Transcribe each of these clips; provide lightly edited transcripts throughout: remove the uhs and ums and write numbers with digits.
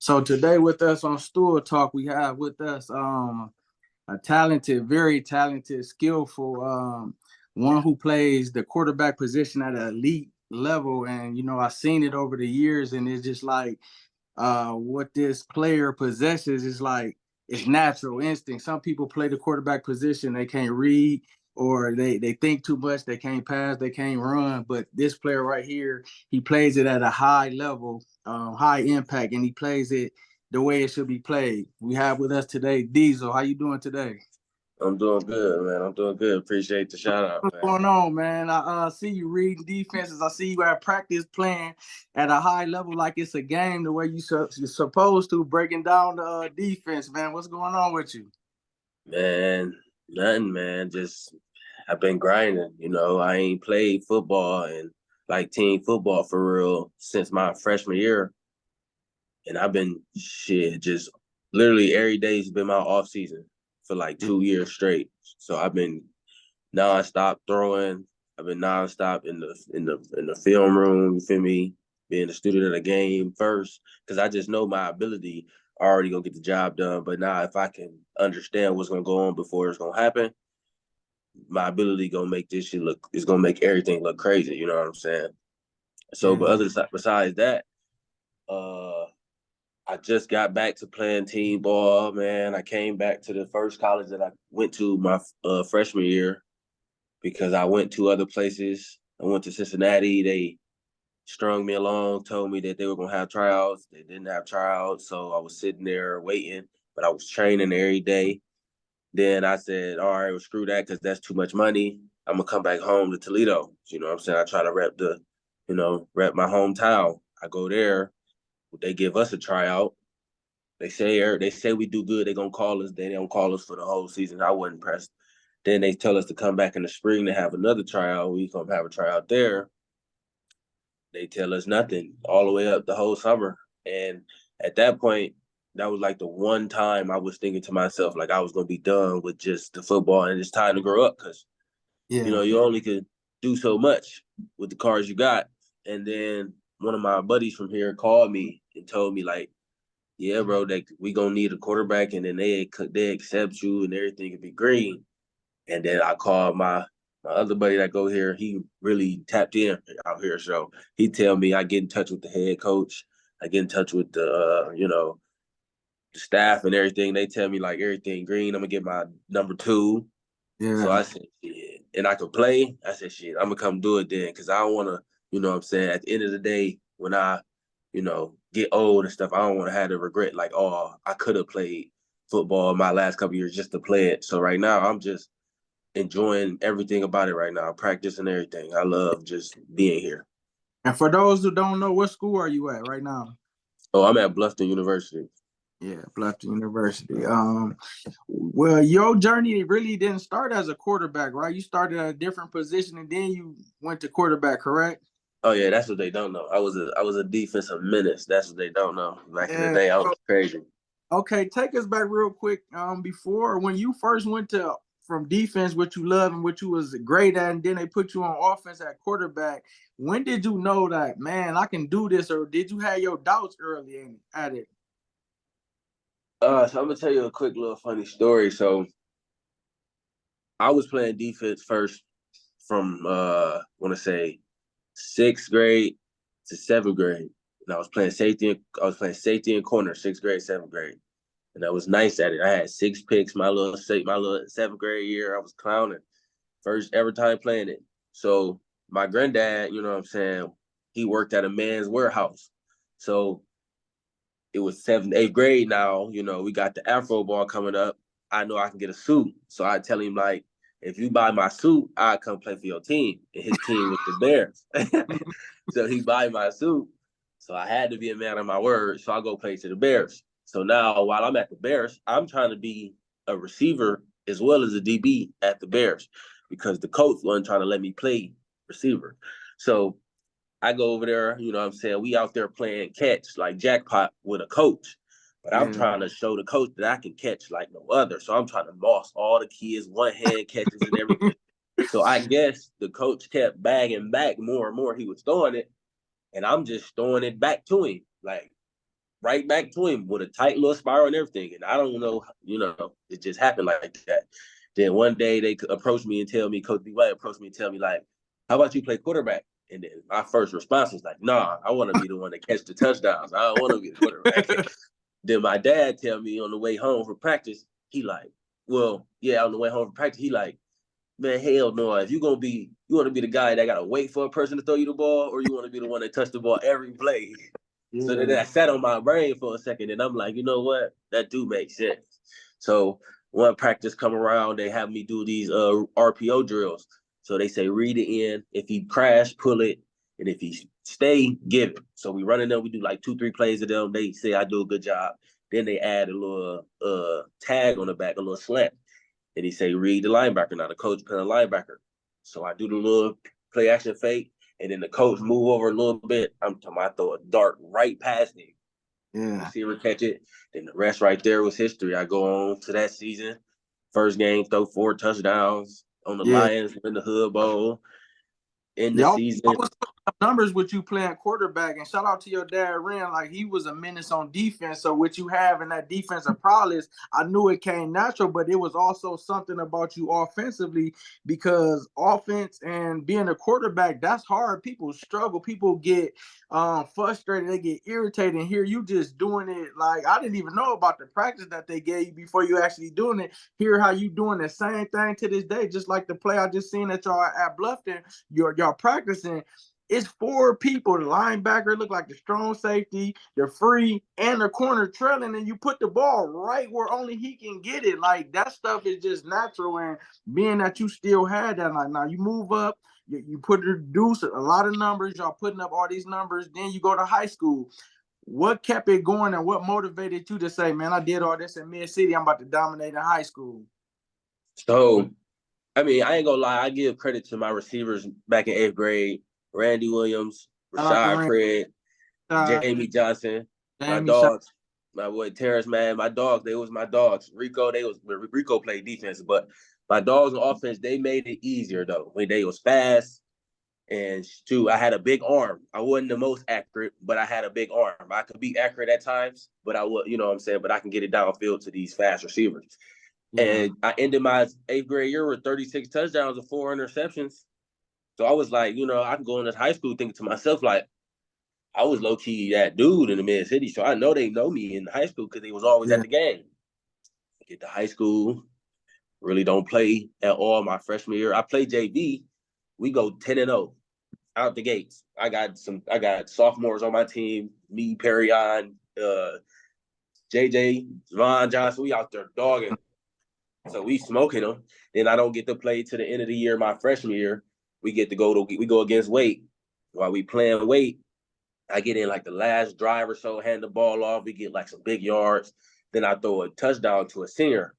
So today with us on Stool Talk, we have with us a talented, very talented, skillful one who plays the quarterback position at an elite level. And I've seen it over the years, and it's just like what this player possesses is like it's natural instinct. Some people play the quarterback position, they can't read or they think too much, they can't pass, they can't run. But this player right here, he plays it at a high level, high impact, and he plays it the way it should be played. We have with us today Dezo. How you doing today? I'm doing good, man. I'm doing good. Appreciate the shout out, What's man. going on, man? I see you reading defenses. I see you at practice playing at a high level like it's a game, the way you're supposed to, breaking down the defense, man. What's going on with you? Man, nothing, man. Just I've been grinding. I ain't played football and like team football for real since my freshman year. And I've been just literally every day's been my off season for like 2 years straight. So I've been nonstop throwing. I've been nonstop in the film room. You feel me? Being a student of the game first, because I just know my ability already gonna get the job done. But now, if I can understand what's gonna go on before it's gonna happen, my ability gonna make this shit look. It's gonna make everything look crazy. You know what I'm saying? So, but Yeah. besides that, uh, I just got back to playing team ball. Man, I came back to the first college that I went to my freshman year because I went to other places. I went to Cincinnati. They strung me along, told me that they were going to have tryouts. They didn't have tryouts. So I was sitting there waiting, but I was training every day. Then I said, all right, well, screw that because that's too much money. I'm going to come back home to Toledo. You know what I'm saying? I try to rep my hometown. I go there. They give us a tryout. They say we do good. They're going to call us. They don't call us for the whole season. I wasn't pressed. Then they tell us to come back in the spring to have another tryout. We gonna have a tryout there. They tell us nothing all the way up the whole summer. And at that point, that was like the one time I was thinking to myself, like I was gonna be done with just the football and it's time to grow up because Yeah. you only could do so much with the cards you got. And then one of my buddies from here called me and told me like, yeah, bro, we gonna need a quarterback, and then they accept you, and everything could be green. And then I called my other buddy that go here. He really tapped in out here, so he tell me I get in touch with the head coach. I get in touch with the staff and everything. They tell me like everything green. I'm gonna get my number two. So Yeah. I said, shit, and I could play. I said, shit, I'm gonna come do it then, because I don't want to. You know what I'm saying? At the end of the day, when I, get old and stuff, I don't want to have to regret like, oh, I could have played football my last couple years just to play it. So right now, I'm just enjoying everything about it right now, practice and everything. I love just being here. And for those who don't know, what school are you at right now? Oh, I'm at Bluffton University. Yeah, Bluffton University. Well, your journey really didn't start as a quarterback, right? You started at a different position and then you went to quarterback, correct? Oh yeah, that's what they don't know. I was a defensive menace. That's what they don't know. Back in the Yeah. day, I was crazy. Okay, take us back real quick. Before when you first went to from defense, what you love and what you was great at, and then they put you on offense at quarterback. When did you know that, man, I can do this, or did you have your doubts early at it? So I'm gonna tell you a quick little funny story. So I was playing defense first from want to say sixth grade to seventh grade, and I was playing safety. I was playing safety and corner, sixth grade, seventh grade, and I was nice at it. I had 6 picks my little seventh grade year. I was clowning. First ever time playing it. So my granddad, you know what I'm saying, he worked at a man's warehouse. So it was seventh, eighth grade now, we got the Afro ball coming up. I know I can get a suit. So I tell him like, if you buy my suit, I come play for your team. And his team was the Bears. So he buy my suit. So I had to be a man of my word. So I go play to the Bears. So now while I'm at the Bears, I'm trying to be a receiver as well as a DB at the Bears because the coach wasn't trying to let me play receiver. So I go over there, you know what I'm saying? We out there playing catch like jackpot with a coach. But I'm Yeah. trying to show the coach that I can catch like no other. So I'm trying to boss all the kids, one hand catches and everything. So I guess the coach kept bagging back more and more. He was throwing it, and I'm just throwing it back to him. Like, right back to him with a tight little spiral and everything. And I don't know, it just happened like that. Then one day they approached me and tell me, Coach B. White approached me and tell me, like, how about you play quarterback? And then my first response was like, nah, I want to be the one to catch the touchdowns. I don't want to be the quarterback. Then my dad tell me on the way home from practice, he like, well, yeah, on the way home from practice, he like, man, hell no. If you want to be the guy that got to wait for a person to throw you the ball, or you want to be the one that touch the ball every play. Yeah. So then that sat on my brain for a second, and I'm like, you know what? That do make sense. So one practice come around, they have me do these RPO drills. So they say read it in. If he crash, pull it, and if he stay, give it. So we running them. We do like 2-3 plays of them. They say I do a good job. Then they add a little tag on the back, a little slant. And he say, read the linebacker. Now the coach put a linebacker. So I do the little play action fake, and then the coach move over a little bit. I throw a dart right past him. Yeah. Receiver catch it. Then the rest right there was history. I go on to that season. First game, throw 4 touchdowns on the Lions in the Hood Bowl. In the season. I was putting up numbers with you playing quarterback, and shout out to your dad, Ren. Like, he was a menace on defense. So what you have in that defensive prowess, I knew it came natural, but it was also something about you offensively, because offense and being a quarterback, that's hard. People struggle. People get frustrated. They get irritated. And here you just doing it. Like, I didn't even know about the practice that they gave you before you actually doing it. Hear how you doing the same thing to this day, just like the play I just seen at y'all at Bluffton. Y'all practicing. It's 4 people. The linebacker look like the strong safety, the free, and the corner trailing, and you put the ball right where only he can get it. Like, that stuff is just natural. And being that you still had that, like, now you move up, you put reduce a lot of numbers, y'all putting up all these numbers, then you go to high school. What kept it going, and what motivated you to say, man, I did all this in Mid-City, I'm about to dominate in high school? So, I mean, I ain't gonna lie, I give credit to my receivers back in 8th grade. Randy Williams, Rashad Craig, Jamie Johnson, my dogs, my boy Terrence, man, my dogs, they was my dogs. Rico played defense, but my dogs on offense, they made it easier though. When they was fast, and I had a big arm. I wasn't the most accurate, but I had a big arm. I could be accurate at times, but I would, you know what I'm saying, but I can get it downfield to these fast receivers. Yeah. And I ended my 8th grade year with 36 touchdowns and 4 interceptions. So I was like, I can go into high school thinking to myself, like, I was low-key that dude in the Mid-City. So I know they know me in high school because they was always at the game. I get to high school, really don't play at all my freshman year. I play JV. We go 10-0 out the gates. I got sophomores on my team, me, Perryon, JJ, Von Johnson. We out there dogging. So we smoking them. Then I don't get to play to the end of the year, my freshman year. We go against Wade. While we playing Wade, I get in like the last drive or so, hand the ball off. We get like some big yards. Then I throw a touchdown to a senior.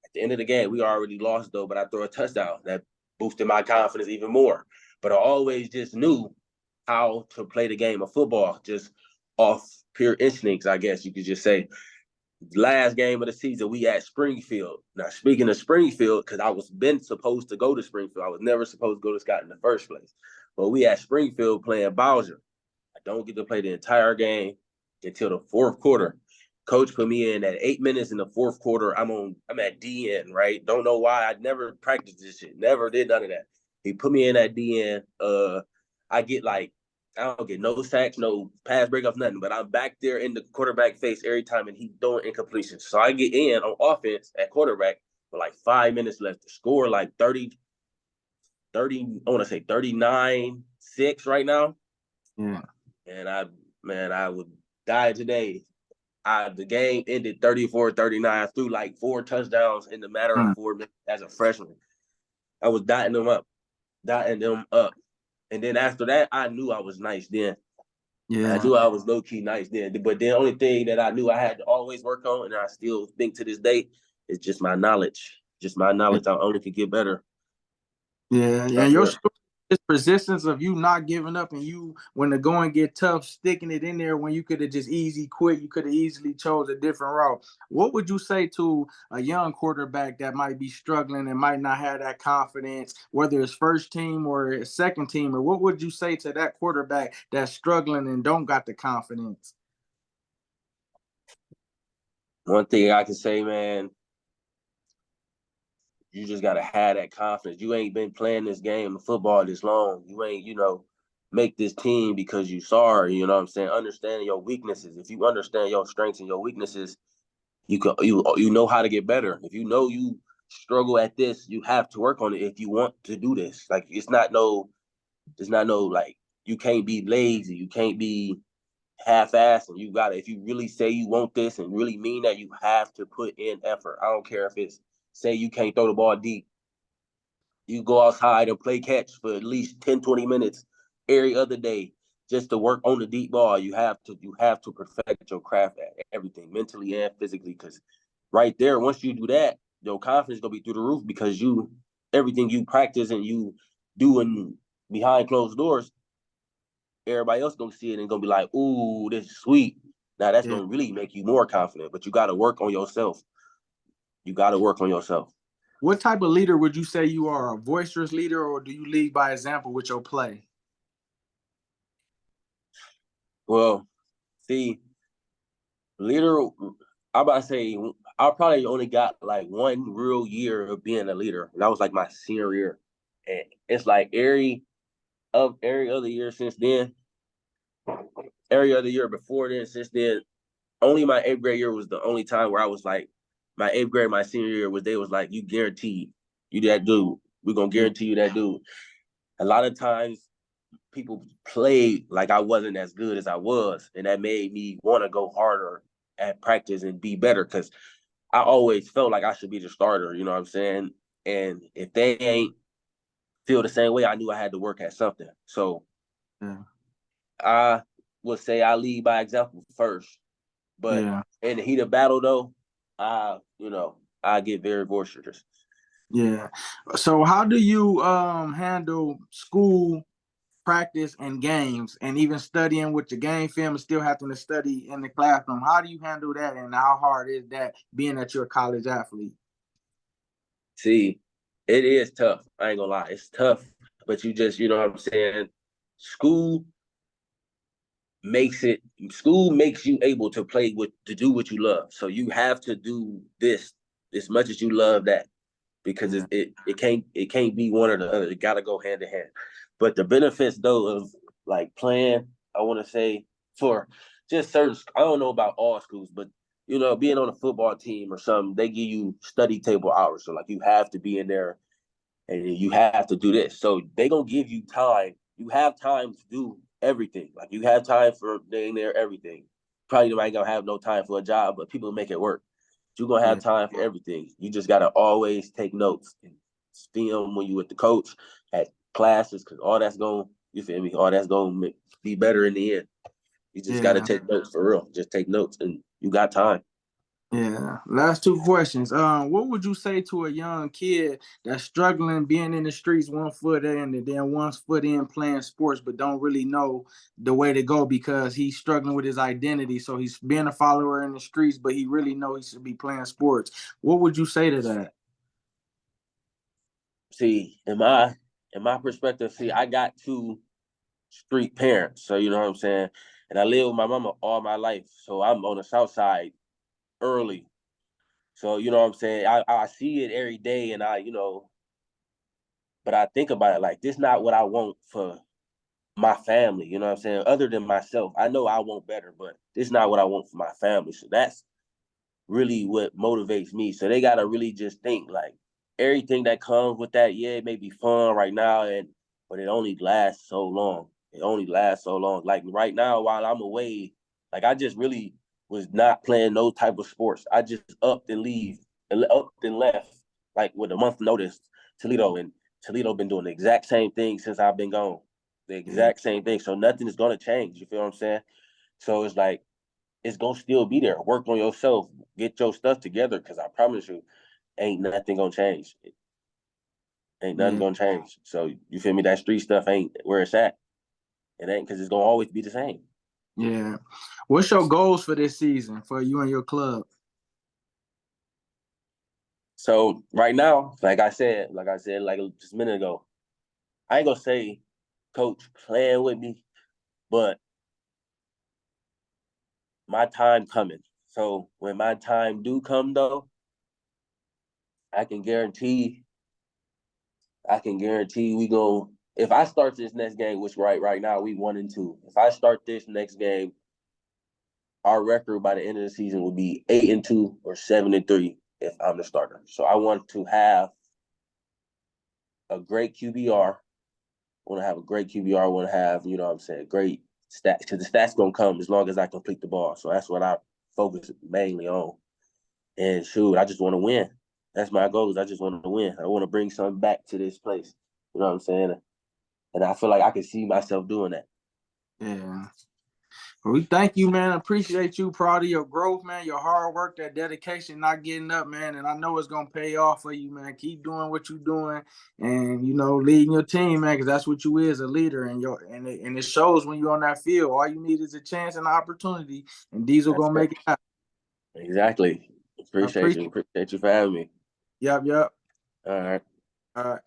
At the end of the game, we already lost though, but I throw a touchdown. That boosted my confidence even more. But I always just knew how to play the game of football, just off pure instincts, I guess you could just say. Last game of the season, we at Springfield. Now, speaking of Springfield, because I was supposed to go to Springfield. I was never supposed to go to Scott in the first place. But we at Springfield playing Bowser. I don't get to play the entire game until the 4th quarter. Coach put me in at 8 minutes in the 4th quarter. I'm at DN, right? Don't know why. I never practiced this shit. Never did none of that. He put me in at DN. I don't get no sacks, no pass breakups, nothing. But I'm back there in the quarterback face every time, and he's throwing incompletion. So I get in on offense at quarterback with like 5 minutes left to score like 30, I want to say 39-6 right now. Yeah. And I would die today. The game ended 34-39. I threw like 4 touchdowns in the matter of 4 minutes as a freshman. I was dotting them up. And then after that, I knew I was nice then. Yeah. I knew I was low-key nice then. But the only thing that I knew I had to always work on, and I still think to this day, is just my knowledge. Just my knowledge. I only can get better. Yeah, yeah. Your story is persistence of you not giving up, and you, when the going get tough, sticking it in there when you could have just easy quit. You could have easily chose a different route. What would you say to a young quarterback that might be struggling and might not have that confidence, whether it's first team or second team, or what would you say to that quarterback that's struggling and don't got the confidence? One thing I can say, man, you just gotta have that confidence. You ain't been playing this game of football this long. You ain't, make this team because you sorry. You know what I'm saying? Understanding your weaknesses. If you understand your strengths and your weaknesses, you know how to get better. If you know you struggle at this, you have to work on it if you want to do this. Like it's not no like you can't be lazy. You can't be half-assed, and you gotta, if you really say you want this and really mean that, you have to put in effort. I don't care if it's, say you can't throw the ball deep, you go outside and play catch for at least 10-20 minutes every other day just to work on the deep ball. You have to perfect your craft at everything, mentally and physically, because right there, once you do that, your confidence is gonna be through the roof, because you everything you practice and you doing behind closed doors, everybody else gonna see it and gonna be like, "Ooh, this is sweet." Now that's Yeah. gonna really make you more confident, but you got to work on yourself. You got to work on yourself. What type of leader would you say you are? A boisterous leader, or do you lead by example with your play? Well, see, leader, I about to say I probably only got like 1 real year of being a leader, and that was like my senior year. And it's like every other year since then, every other year before then, since then, only my eighth grade year was the only time where I was like, my eighth grade, my senior year was, they was like, you guaranteed, you that dude. We're gonna Yeah. guarantee you that dude. A lot of times people played like I wasn't as good as I was, and that made me want to go harder at practice and be better, because I always felt like I should be the starter, you know what I'm saying? And if they ain't feel the same way, I knew I had to work at something. So Yeah. I would say I lead by example first. But Yeah. in the heat of battle, though, I get very boisterous. Yeah. So how do you handle school, practice, and games, and even studying with the game film and still having to study in the classroom? How do you handle that, and how hard is that being that you're a college athlete? See, it is tough. I ain't gonna lie, it's tough. But you just, you know what I'm saying? School school makes you able to to do what you love. So you have to do this as much as you love that, because Yeah. it can't be one or the other. It gotta go hand in hand. But the benefits though of like playing, I want to say, for just certain, I don't know about all schools, but being on a football team or something, they give you study table hours. So like you have to be in there and you have to do this. So they gonna give you time. You have time to do everything. Like you have time for being there, everything. Probably you ain't gonna have no time for a job, but people make it work. You're gonna have Yeah. time for everything. You just gotta always take notes and film when you with the coach at classes, because all that's going, you feel me? All that's gonna be better in the end. You just gotta Yeah. take notes for real. Just take notes, and you got time. Yeah. Last two questions. What would you say to a young kid that's struggling being in the streets, one foot in and then one foot in playing sports, but don't really know the way to go because he's struggling with his identity? So he's being a follower in the streets, but he really know he should be playing sports. What would you say to that? See, in my perspective, see, I got two street parents, so you know what I'm saying. And I lived with my mama all my life, so I'm on the south side early. So you know what I'm saying. I see it every day, and but I think about it like this: not what I want for my family. You know what I'm saying? Other than myself, I know I want better, but this is not what I want for my family. So that's really what motivates me. So they gotta really just think like everything that comes with that. Yeah, it may be fun right now, but it only lasts so long. It only lasts so long. Like right now, while I'm away, like I just really was not playing no type of sports. I just upped and left, like with a month notice, Toledo, and Toledo been doing the exact same thing since I've been gone. The Yeah. exact same thing. So nothing is gonna change. You feel what I'm saying? So it's like it's gonna still be there. Work on yourself, get your stuff together, because I promise you, ain't nothing gonna change. Ain't nothing Yeah. gonna change. So you feel me? That street stuff ain't where it's at. It ain't, because it's gonna always be the same. Yeah. What's your goals for this season for you and your club? So right now, like just a minute ago, I ain't gonna say coach playing with me, but my time coming. So when my time do come though, I can guarantee we go. If I start this next game, which right now we 1-2. If I start this next game, our record by the end of the season will be 8-2 or 7-3 if I'm the starter. So I want to have a great QBR. I want to have a great QBR. I want to have, you know what I'm saying, great stats, because the stats going to come as long as I complete the ball. So that's what I focus mainly on. And shoot, I just want to win. That's my goal. I just want to win. I want to bring something back to this place. You know what I'm saying? And I feel like I can see myself doing that. Yeah. Well, we thank you, man. Appreciate you. Proud of your growth, man. Your hard work, that dedication, not getting up, man. And I know it's gonna pay off for you, man. Keep doing what you're doing, and leading your team, man, because that's what you is, a leader. And it shows when you're on that field. All you need is a chance and an opportunity, and Dezo gonna make it happen. Exactly. Appreciate you. Appreciate you for having me. Yep. All right. All right.